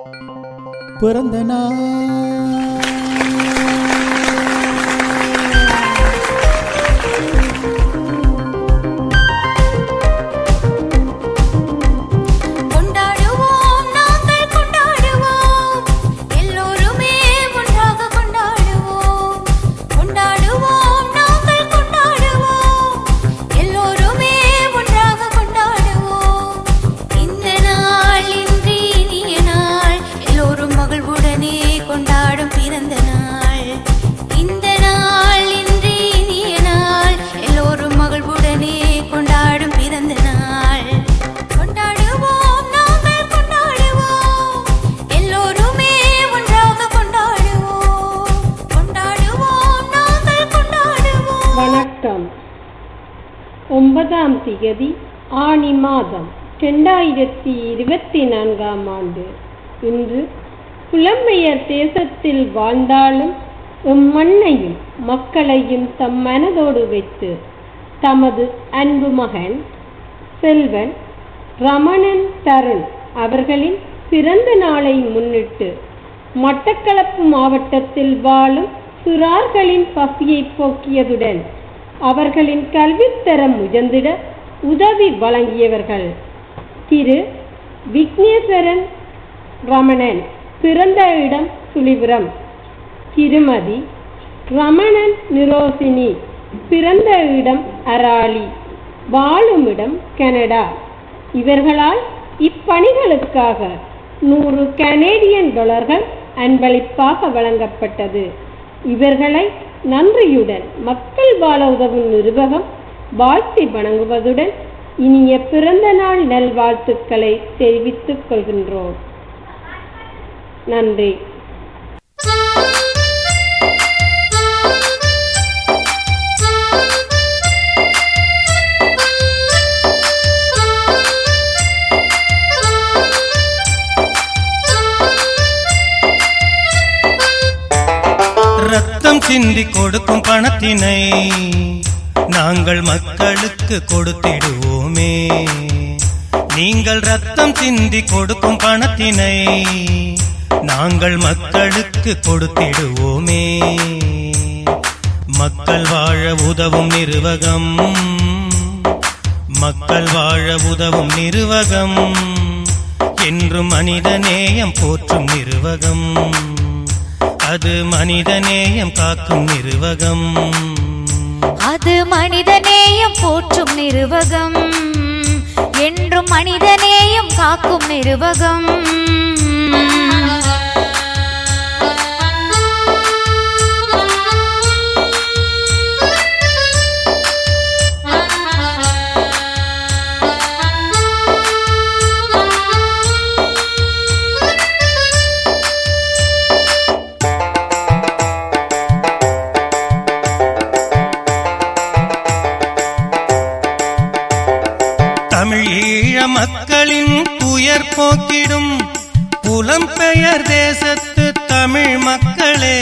பிறந்த நாள் ஒன்பதாம் திகதி ஆனி மாதம் 2024 ஆண்டு. இன்று புலம்பெயர் தேசத்தில் வாழ்ந்தாலும் மண்ணையும் மக்களையும் தம் மனதோடு வைத்து தமது அன்பு மகன் செல்வன் ரமணன் தருண் அவர்களின் பிறந்த நாளை முன்னிட்டு மட்டக்களப்பு மாவட்டத்தில் வாழும் சிறார்களின் பசியை போக்கியதுடன் அவர்களின் கல்வித்தரம் உயர்ந்திட உதவி வழங்கியவர்கள் திரு விக்னேஸ்வரன் ரமணன், பிறந்த இடம் சுழிபுரம், திருமதி ரமணன் நிரோசினி, பிறந்த இடம் அராலி, வாழுமிடம் கனடா. இவர்களால் இப்பணிகளுக்காக 100 கனேடியன் டாலர்கள் அன்பளிப்பாக வழங்கப்பட்டது. இவர்களை நன்றியுடன் மக்கள் வாழ உதவும் நிறுவனம் வாழ்த்தி வணங்குவதுடன் இனிய பிறந்த நாள் நல்வாழ்த்துக்களை தெரிவித்துக் கொள்கின்றோம். நன்றி. ரத்தம் சிந்தி கொடுக்கும் பணத்தினை நாங்கள் மக்களுக்கு கொடுத்திடுவோமே. நீங்கள் ரத்தம் சிந்தி கொடுக்கும் பணத்தினை நாங்கள் மக்களுக்கு கொடுத்திடுவோமே. மக்கள் வாழ உதவும் நிறுவகம், மக்கள் வாழ உதவும் நிறுவகம், என்றும் மனிதநேயம் போற்றும் நிறுவகம், அது மனிதநேயம் காக்கும் நிறுவகம், அது மனிதநேயம் போற்றும் நிறுவகம், என்றும் மனிதநேயம் காக்கும் நிறுவகம். தமிழீழ மக்களின் துயர் போக்கிடும் புலம்பெயர் தேசத்து தமிழ் மக்களே,